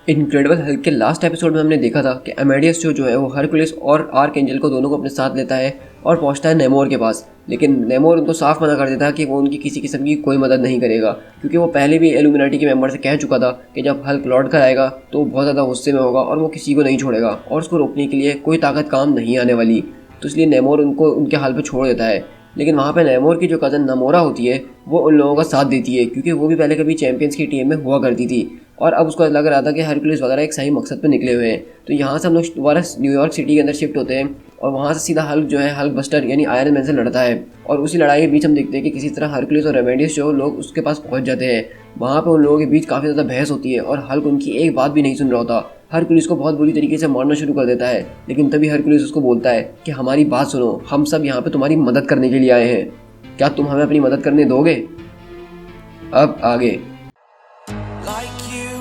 Incredible Hulk के last episode में हमने देखा था कि अमेडियस जो है वो हरकुलिस और आर्कएंजल को दोनों को अपने साथ लेता है और पहुंचता है नेमोर के पास। लेकिन नेमोर उनको साफ मना कर देता है कि वो उनकी किसी किस्म की कोई मदद नहीं करेगा, क्योंकि वो पहले भी इल्यूमिनाटी के मेंबर से कह चुका था कि जब हल्क लौट कर आएगा तो वो बहुत ज़्यादा गुस्से में होगा और वो किसी को नहीं छोड़ेगा और उसको रोकने के लिए कोई ताकत काम नहीं आने वाली। तो इसलिए नेमोर उनको उनके हाल पे छोड़ देता है। लेकिन वहाँ पे नेमोर की जो कज़न नमोरा होती है वो उन लोगों का साथ देती है, क्योंकि वो भी पहले कभी चैंपियंस की टीम में हुआ करती थी और अब उसको लग रहा था कि हरकुलिस वगैरह एक सही मकसद पे निकले हुए हैं। तो यहाँ से हम लोग दोबारा न्यूयॉर्क सिटी के अंदर शिफ्ट होते हैं और वहाँ से सीधा हल्क जो है हल्क बस्टर यानी आयरन मैन से लड़ता है। और उसी लड़ाई के बीच हम देखते हैं कि किसी तरह हरकुलिस और रेमेडियस जो लोग उसके पास पहुँच जाते हैं। वहाँ पे उन लोगों के बीच काफ़ी ज़्यादा बहस होती है और हल्क उनकी एक बात भी नहीं सुन रहा होता। हरकुलिस को बहुत बुरी तरीके से मारना शुरू कर देता है, लेकिन तभी हरकुलिस उसको बोलता है कि हमारी बात सुनो, हम सब यहाँ पे तुम्हारी मदद करने के लिए आए हैं, क्या तुम हमें अपनी मदद करने दोगे? अब आगे Like you,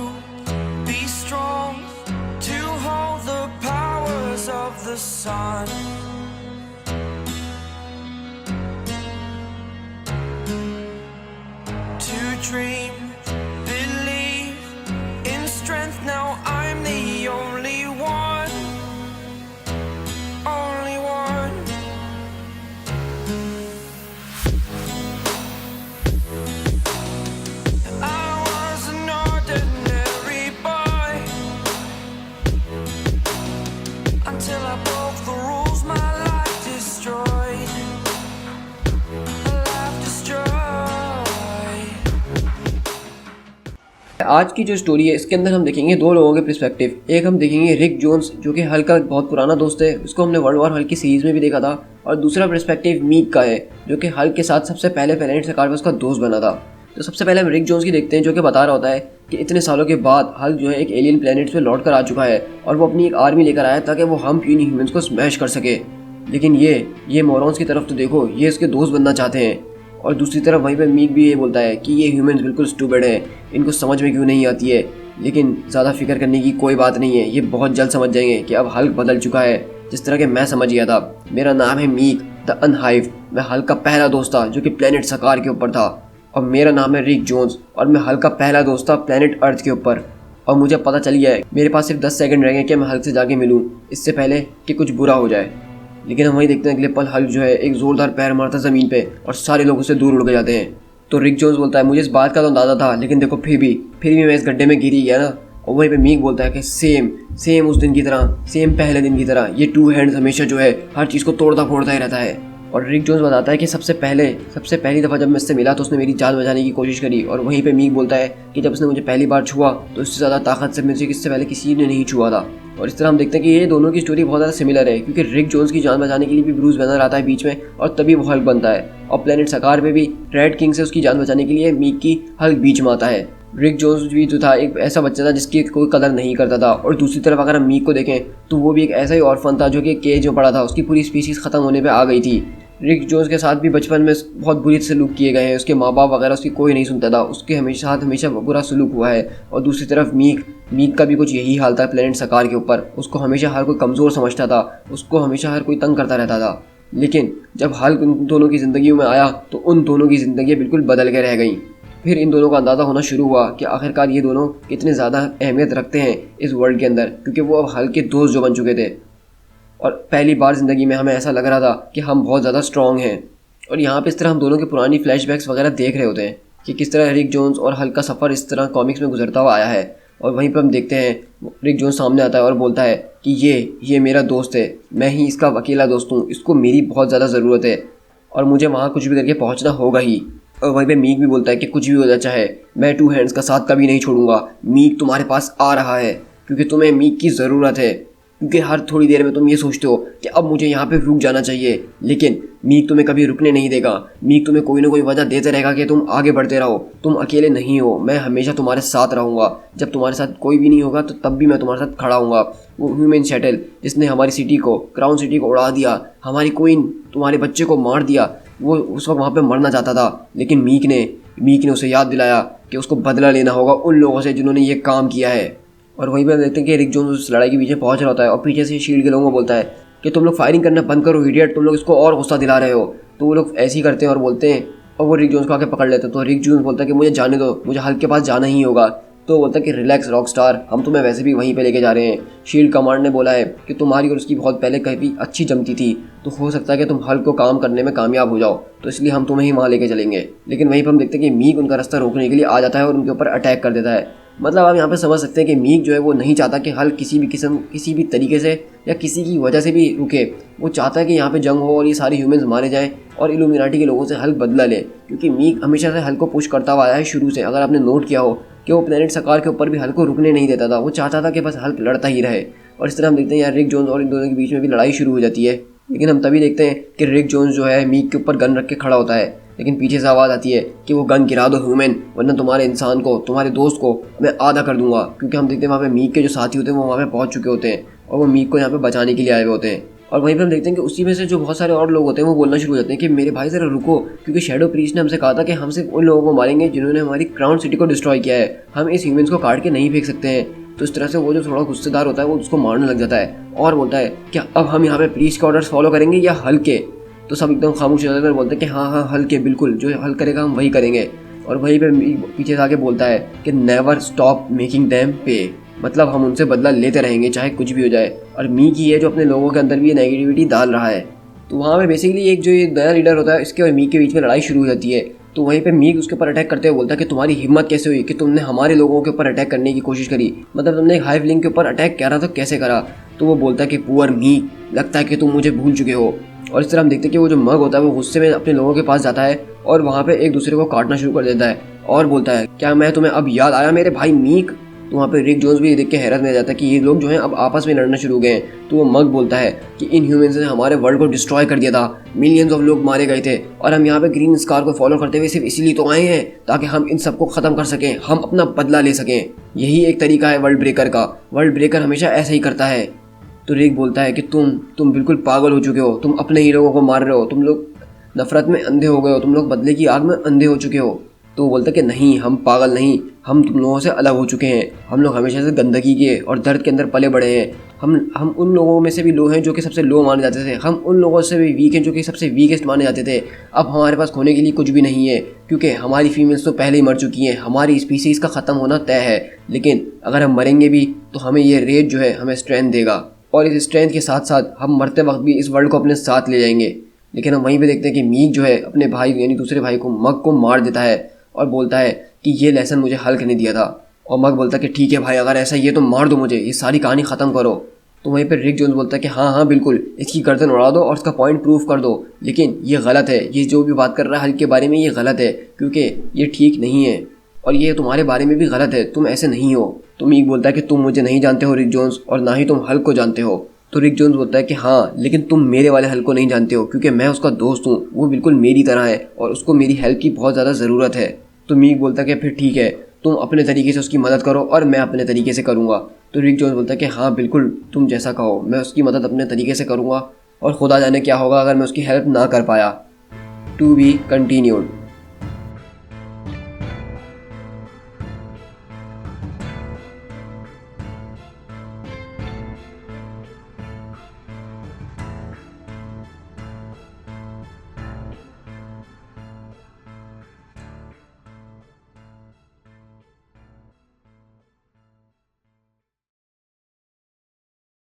be strong to hold the powers of the sun. To dream, believe in strength. Now I'm the only one, only one. I was an ordinary boy until I broke the rules. My life destroyed, life destroyed. आज की जो story है इसके अंदर हम देखेंगे दो लोगों के पर्सपेक्टिव। एक हम देखेंगे रिक जोन्स जो कि हल्क का बहुत पुराना दोस्त है, उसको हमने वर्ल्ड वॉर हल्क की सीरीज में भी देखा था। और दूसरा पर्सपेक्टिव मीक का है जो कि हल्क के साथ सबसे पहले प्लैनेट सकार में उसका दोस्त बना था। तो सबसे पहले हम रिक जोन्स की देखते हैं जो कि बता रहा होता है कि इतने सालों के बाद हल्क जो है एक एलियन प्लैनेट पे लौट कर आ चुका है और वो अपनी एक आर्मी लेकर आया ताकि वो हम पुनी ह्यूमंस को स्मैश कर सके। लेकिन ये मोरॉन्स की तरफ तो देखो, ये इसके दोस्त बनना चाहते हैं। और दूसरी तरफ वहीं पे मीक भी ये बोलता है कि ये ह्यूमंस बिल्कुल स्टूपिड है, इनको समझ में क्यों नहीं आती है। लेकिन ज़्यादा फिक्र करने की कोई बात नहीं है, ये बहुत जल्द समझ जाएंगे कि अब हल्क बदल चुका है, जिस तरह के मैं समझ गया था। मेरा नाम है मीक द अनहाइव, मैं हल्क का पहला दोस्त था जो कि प्लेनेट सकार के ऊपर था। और मेरा नाम है रिक जोन्स और मैं हल्क का पहला दोस्त था प्लेनेट अर्थ के ऊपर। और मुझे पता चल गया है मेरे पास सिर्फ 10 सेकंड रह गए कि मैं हल्क से जाके मिलूँ, इससे पहले कि कुछ बुरा हो जाए। लेकिन हम वही देखते हैं अगले पल हल्क जो है एक जोरदार पैर मारता है ज़मीन पे और सारे लोग उससे दूर उड़ के जाते हैं। तो रिक जोन्स बोलता है मुझे इस बात का तो अंदाज़ा था, लेकिन देखो फिर भी मैं इस गड्ढे में गिरी गया ना। और वहीं पे मीक बोलता है कि सेम उस दिन की तरह, सेम पहले दिन की तरह ये टू हैंड्स हमेशा जो है हर चीज़ को तोड़ता फोड़ता ही रहता है। और रिक जोन्स बताता है कि सबसे पहली दफ़ा जब मैं इससे मिला तो उसने मेरी जान बचाने की कोशिश करी। और वहीं पे मीक बोलता है कि जब उसने मुझे पहली बार छुआ तो उससे ज़्यादा ताकत से मुझे इससे पहले किसी ने नहीं छुआ था। और इस तरह हम देखते हैं कि ये दोनों की स्टोरी बहुत ज़्यादा सिमिलर है, क्योंकि रिक जोन्स की जान बचाने के लिए भी ब्रूस बैनर आता है बीच में और तभी वो हल्क बनता है। और प्लेनेट सकार पे भी रेड किंग से उसकी जान बचाने के लिए मीक की हल्क बीच में आता है। रिक जोन्स भी जो था एक ऐसा बच्चा था जिसकी कोई कदर नहीं करता था। और दूसरी तरफ अगर हम मीक को देखें तो वो भी एक ऐसा ही ऑर्फन था जो कि केज में पड़ा था, उसकी पूरी स्पीसीज़ ख़त्म होने पर आ गई थी। रिक जोन्स के साथ भी बचपन में बहुत बुरी सलूक किए गए हैं, उसके माँ बाप वगैरह उसकी कोई नहीं सुनता था, उसके हमेशा बुरा सलूक हुआ है। और दूसरी तरफ मीक का भी कुछ यही हाल था प्लेनेट सकार के ऊपर, उसको हमेशा हर कोई कमज़ोर समझता था, उसको हमेशा हर कोई तंग करता रहता था। लेकिन जब हल्क उन दोनों की ज़िंदगी में आया तो उन दोनों की ज़िंदगी बिल्कुल बदल के रह गई। फिर इन दोनों का अंदाज़ा होना शुरू हुआ कि आखिरकार ये दोनों कितने ज़्यादा अहमियत रखते हैं इस वर्ल्ड के अंदर, क्योंकि वो अब हल्क के दोस्त जो बन चुके थे। और पहली बार ज़िंदगी में हमें ऐसा लग रहा था कि हम बहुत ज़्यादा स्ट्रॉन्ग हैं। और यहाँ पे इस तरह हम दोनों की पुरानी फ्लैशबैक्स वगैरह देख रहे होते हैं कि किस तरह रिक जोन्स और हल्क का सफ़र इस तरह कॉमिक्स में गुजरता हुआ आया है। और वहीं पर हम देखते हैं रिक जोन्स सामने आता है और बोलता है कि ये मेरा दोस्त है, मैं ही इसका अकेला दोस्त हूँ, इसको मेरी बहुत ज़्यादा ज़रूरत है और मुझे वहाँ कुछ भी करके पहुँचना होगा ही। और वहीं पे मीक भी बोलता है कि कुछ भी हो जाए चाहे, मैं टू हैंड्स का साथ कभी नहीं छोड़ूंगा। मीक तुम्हारे पास आ रहा है क्योंकि तुम्हें मीक की ज़रूरत है, क्योंकि हर थोड़ी देर में तुम ये सोचते हो कि अब मुझे यहाँ पे रुक जाना चाहिए, लेकिन मीक तुम्हें कभी रुकने नहीं देगा। मीक तुम्हें कोई ना कोई वजह देते रहेगा कि तुम आगे बढ़ते रहो, तुम अकेले नहीं हो, मैं हमेशा तुम्हारे साथ रहूँगा। जब तुम्हारे साथ कोई भी नहीं होगा तो तब भी मैं तुम्हारे साथ खड़ा हूँगा। वो ह्यूमन शटल जिसने हमारी सिटी को, क्राउन सिटी को उड़ा दिया, हमारी क्वीन, तुम्हारे बच्चे को मार दिया, वो उस वक्त वहाँ पर मरना चाहता था, लेकिन मीक ने उसे याद दिलाया कि उसको बदला लेना होगा उन लोगों से जिन्होंने ये काम किया है। और वहीं पर देखते हैं कि रिक जोन्स उस लड़ाई के बीच में पहुंच रहा होता है और पीछे से शील्ड के लोगों को बोलता है कि तुम लोग फायरिंग करना बंद करो इडियट, तुम लोग इसको और गुस्सा दिला रहे हो। तो वो लोग ऐसे ही करते हैं और बोलते हैं और वो रिक जोन्स को आके पकड़ लेते हैं। तो रिक जोन्स बोलता है कि मुझे जाने दो, मुझे हल्क के पास जाना ही होगा। तो वो बोलता है कि रिलैक्स रॉकस्टार, हम तुम्हें वैसे भी वहीं पे लेके जा रहे हैं। शील्ड कमांड ने बोला है कि तुम्हारी और उसकी बहुत पहले काफ़ी अच्छी जमती थी, तो हो सकता है कि तुम हल्क को काम करने में कामयाब हो जाओ, तो इसलिए हम तुम्हें ही वहाँ लेके चलेंगे। लेकिन वहीं पर हम देखते हैं कि मीक उनका रास्ता रोकने के लिए आ जाता है और उनके ऊपर अटैक कर देता है। मतलब आप यहाँ पे समझ सकते हैं कि मीक जो है वो नहीं चाहता कि हल्क किसी भी तरीके से या किसी की वजह से भी रुके। वो चाहता है कि यहाँ पे जंग हो और ये सारे ह्यूमंस मारे जाएं और इल्यूमिनाटी के लोगों से हल्क बदला ले, क्योंकि मीक हमेशा से हल्क को पुश करता हुआ आया है शुरू से। अगर आपने नोट किया हो कि वो प्लेनेट सकार के ऊपर भी हल्क को रुकने नहीं देता था, वो चाहता था कि बस हल्क लड़ता ही रहे। और इस तरह हम देखते हैं यार रिक जोन्स और इन दोनों के बीच में भी लड़ाई शुरू हो जाती है। लेकिन हम तभी देखते हैं कि रिक जोन्स जो है मीक के ऊपर गन रख के खड़ा होता है, लेकिन पीछे से आवाज़ आती है कि वो गन गिरा दो ह्यूमन, वरना तुम्हारे इंसान को, तुम्हारे दोस्त को मैं आधा कर दूंगा। क्योंकि हम देखते हैं वहाँ पे मीक के जो साथी होते हैं वो वहाँ पे पहुँच चुके होते हैं और वो मीक को यहाँ पे बचाने के लिए आए हुए होते हैं। और वहीं पर हम देखते हैं कि उसी में से जो बहुत सारे और लोग होते हैं वो बोलना शुरू हो जाते हैं कि मेरे भाई ज़रा रुको, क्योंकि शैडो प्रीस्ट ने हमसे कहा था कि हम सिर्फ उन लोगों को मारेंगे जिन्होंने हमारी क्राउन सिटी को डिस्ट्रॉय किया है, हम इस ह्यूमंस को काट के नहीं फेंक सकते हैं। तो इस तरह से वो जो थोड़ा गुस्सेदार होता है वो उसको मारने लग जाता है और बोलता है क्या अब हम यहाँ पे प्रीस्ट के ऑर्डर्स फॉलो करेंगे या हल्के। तो सब एकदम खामोश हो जाते हैं और बोलते हैं कि हाँ हल्के, बिल्कुल जो हल करेगा हम वही करेंगे। और वहीं पे पीछे से आके बोलता है कि नेवर स्टॉप मेकिंग देम पे, मतलब हम उनसे बदला लेते रहेंगे चाहे कुछ भी हो जाए। और मीक ही है जो अपने लोगों के अंदर भी ये नेगेटिविटी डाल रहा है। तो वहाँ पे बेसिकली एक जो ये नया लीडर होता है इसके और मीक के बीच में लड़ाई शुरू हो जाती है। तो वहीं पे मीक उसके ऊपर अटैक करते हुए बोलता है कि तुम्हारी हिम्मत कैसे हुई कि तुमने हमारे लोगों के ऊपर अटैक करने की कोशिश करी, मतलब तुमने एक हाइव लिंक के ऊपर अटैक करा तो कैसे करा। तो वो बोलता है कि पुअर मीक, लगता है कि तुम मुझे भूल चुके हो। और इस तरह हम देखते हैं कि वो जो मग होता है वो गुस्से में अपने लोगों के पास जाता है और वहाँ पे एक दूसरे को काटना शुरू कर देता है और बोलता है क्या मैं तुम्हें अब याद आया मेरे भाई मीक। तो वहाँ पे रिक जोन्स भी देख के हैरत में जाता है कि ये लोग जो हैं अब आपस में लड़ना शुरू हो गए हैं। तो वो मग बोलता है कि इन ह्यूमंस ने हमारे वर्ल्ड को डिस्ट्रॉय कर दिया था, मिलियंस ऑफ लोग मारे गए थे और हम यहाँ पे ग्रीन स्कार को फॉलो करते हुए सिर्फ इसीलिए तो आए हैं ताकि हम इन सबको ख़त्म कर सकें, हम अपना बदला ले सकें। यही एक तरीका है वर्ल्ड ब्रेकर का, वर्ल्ड ब्रेकर हमेशा ऐसा ही करता है। तो रिक बोलता है कि तुम बिल्कुल पागल हो चुके हो, तुम अपने ही लोगों को मार रहे हो, तुम लोग नफरत में अंधे हो गए हो, तुम लोग बदले की आग में अंधे हो चुके हो। तो वो बोलता है कि नहीं, हम पागल नहीं, हम तुम लोगों से अलग हो चुके हैं, हम लोग हमेशा से गंदगी के और दर्द के अंदर पले बड़े हैं। हम उन लोगों में से भी लो हैं जो कि सबसे लो माने जाते थे, हम उन लोगों से भी वीक हैं जो कि सबसे वीकेस्ट माने जाते थे। अब हमारे पास खोने के लिए कुछ भी नहीं है क्योंकि हमारी फीमेल्स तो पहले ही मर चुकी हैं, हमारी स्पीसीज़ का ख़त्म होना तय है। लेकिन अगर हम मरेंगे भी तो हमें ये रेज जो है हमें स्ट्रेंथ देगा और इस स्ट्रेंथ के साथ साथ हम मरते वक्त भी इस वर्ल्ड को अपने साथ ले जाएंगे। लेकिन हम वहीं पे देखते हैं कि मीक जो है अपने भाई यानी दूसरे भाई को, मग को मार देता है और बोलता है कि ये लेसन मुझे हल्क ने दिया था। और मग बोलता है कि ठीक है भाई, अगर ऐसा ही है तो मार दो मुझे, ये सारी कहानी ख़त्म करो। तो वहीं पर रिक जोन्स बोलता है कि हाँ बिल्कुल, इसकी गर्दन उड़ा दो और इसका पॉइंट प्रूफ कर दो, लेकिन ये गलत है, ये जो भी बात कर रहा है हल्क के बारे में ये गलत है क्योंकि ये ठीक नहीं है और ये तुम्हारे बारे में भी गलत है, तुम ऐसे नहीं हो। तो मीक बोलता है कि तुम मुझे नहीं जानते हो रिक जोन्स, और ना ही तुम हल्क को जानते हो। तो रिक जोन्स बोलता है कि हाँ, लेकिन तुम मेरे वाले हल्क को नहीं जानते हो क्योंकि मैं उसका दोस्त हूँ, वो बिल्कुल मेरी तरह है और उसको मेरी हेल्प की बहुत ज़्यादा ज़रूरत है। तो मीक बोलता है कि फिर ठीक है, तुम अपने तरीके से उसकी मदद करो और मैं अपने तरीके से करूँगा। तो रिक जोन्स बोलता है कि हाँ बिल्कुल, तुम जैसा कहो, मैं उसकी मदद अपने तरीके से करूँगा और खुदा जाने क्या होगा अगर मैं उसकी हेल्प ना कर पाया। To be continued.